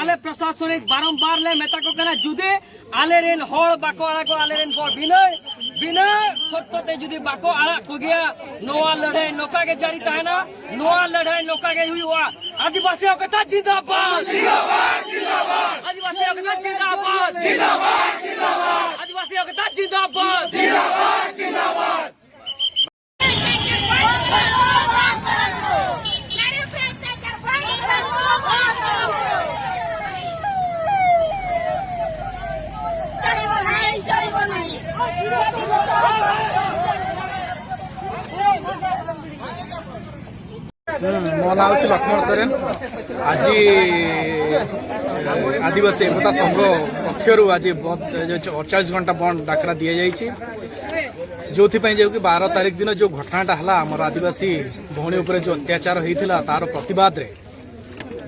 आले प्रशासनिक बारंबार ले मेता को कहना जुदे आले रेन होड़ बाको आड़ा को आले रेन बोल बिना सत्य जुदी बाको आड़ा को गया नोआ लड़ाई नौका के जारी था ना नोआ लड़ाई नौका के हुई हुआ आदिवासी कथा जिंदाबाद आदिवासी कथा जिंदाबाद आदिवासी कथा जिंदाबाद मो ना हूँ लक्ष्मण सोरेन। आज आदिवासी एकता संघ पक्षर आज 48 घंटा बंद डाकरा दि जाइए जो कि 12 तारीख दिन जो घटनाटा है आम आदिवासी भौणी उपर जो अत्याचार होता तार प्रतिवाद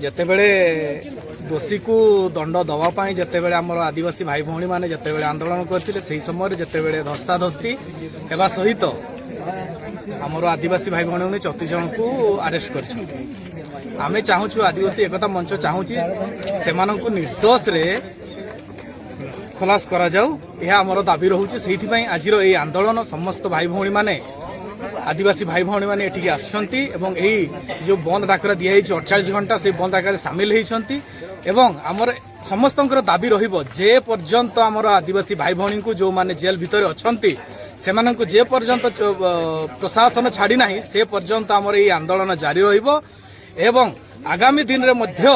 जितेबले दोषी को दंड दवापाई जितेबले आम आदिवासी भाई भौणी मैंने जितेबले आंदोलन करते से समय जितेबले धस्ताधस्ती होगा सहित आमर आदिवासी भाई भौणी मैंने 34 जन को अरेस्ट कर आमे चाहूँ आदिवासी एकता मंच चाहूँ से निर्दोष रे खलास करा जाऊ यह आमर दाबी रोचे से आज ये आंदोलन समस्त भाई भौणी माने आदिवासी भाई भौणी मैंने एठिक आसछंती एवं यही जो बंद डाकरा दिया 48 घंटा से बंद डाकरा सामिल होती एवं आमर समस्त दाबी रहिबो जे पर्यंत आमर आदिवासी भाई भौणी को जो माने जेल भितर अछंती सेमानंकु जे पर्यंत प्रशासन छाड़ी नाही से पर्यंत आमर ये आंदोलन जारी रहिबो एवं आगामी दिन रे मध्य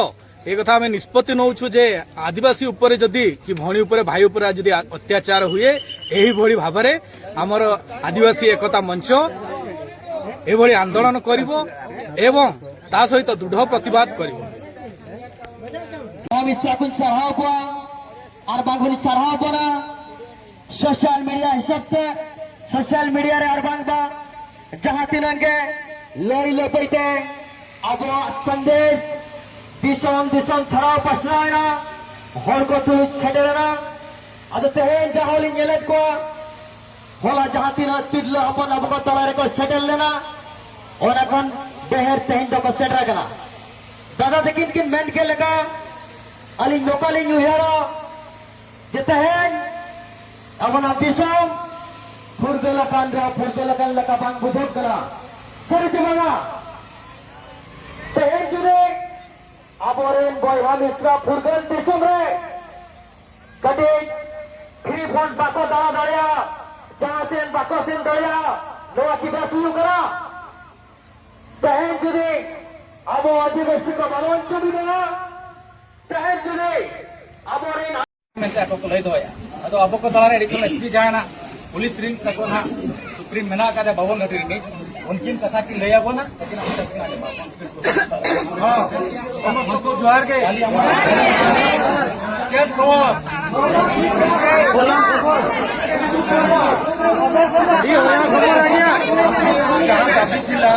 एक कथा आम निष्पत्ति नौछु जे आदिवासी उपरे जदि कि भौणी उपरे भाई उपरे जदि अत्याचार हुए एही भली भाबरे आमर आदिवासी एकता मंच एभली आंदोलन करिवो एवं ता सहित दृढ़ प्रतिवाद करिवो सोशल मीडिया हिसाब से सोशल मीडिया रे अरबांगा जहां तिनंगे लई लेते अब संदेश दिसम छड़ा पसराना हर को तुल छेड़ना अद तेहेन जहाली नेलेट को होला जहां तिन तिडलो अपन अब को तलारे को सेटल लेना और এখন देहर तेहेन को सेटरा कना दादा देखिन किन मेंट के लगा अली लोकली न्यू हेरो जे तेहेन अपना दिसम फुरगलाकान लका बांग बुझक करा सर जमाना तेहेन जुने आबोरेन बयहा मित्रा फुरगल दिसम रे कदे फ्री फोन बाको दावा दाड़िया जहां से बाको सेन दाड़िया नोआ की बासुलु करा तेहेन जुने आबो आदिवासी को मनोन चुबिना तेहेन जुने आबोरेन मेंते को लई दोया अदो अब को दलारे एडिशनल एसपी जाना पुलिस रिंग तको ना सुप्रीम मेना का बाबन नटरी उनकी कथा की ले आबो ना लेकिन हम हां हम को जोहार के चेक को ये होया खबर आ गया जहां दाबी थिला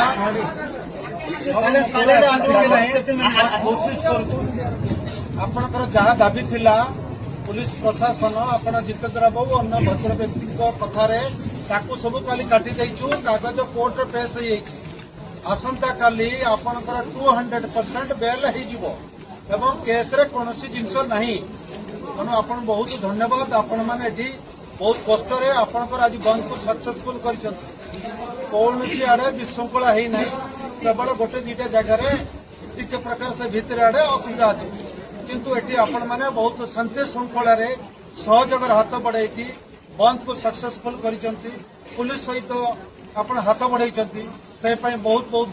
हमने साले आंदोलन नहीं कोशिश करू आपनकर जहां दाबी थिला पुलिस प्रशासन अपन जितेन्द्र बाबू अन्य भद्र व्यक्ति कथार सब काली काटी देचु कागज कोर्ट पेश आसंता काली आपनकर 200% बेल हो केस रे कौन जिनस नहीं तेणु आप बहुत धन्यवाद आपण मैंने बहुत कष्ट आपंकर आज बंद को सक्सेसफुल कर कौन आड़े विशृंखला है ना केवल गोटे दुटा जगार टिके प्रकार से भितर आड़े असुविधा अच्छे किंतु एटी आपण माने बहुत शांति श्रृंखला सहयोग हाथ बढ़ाई बंद को सक्सेसफुल करिसंती पुलिस सहित आपण हाथ बढ़ाई से बहुत बहुत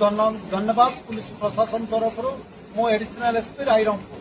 धन्यवाद पुलिस प्रशासन तरफ मो एडिशनल एसपी रायरंगपुर।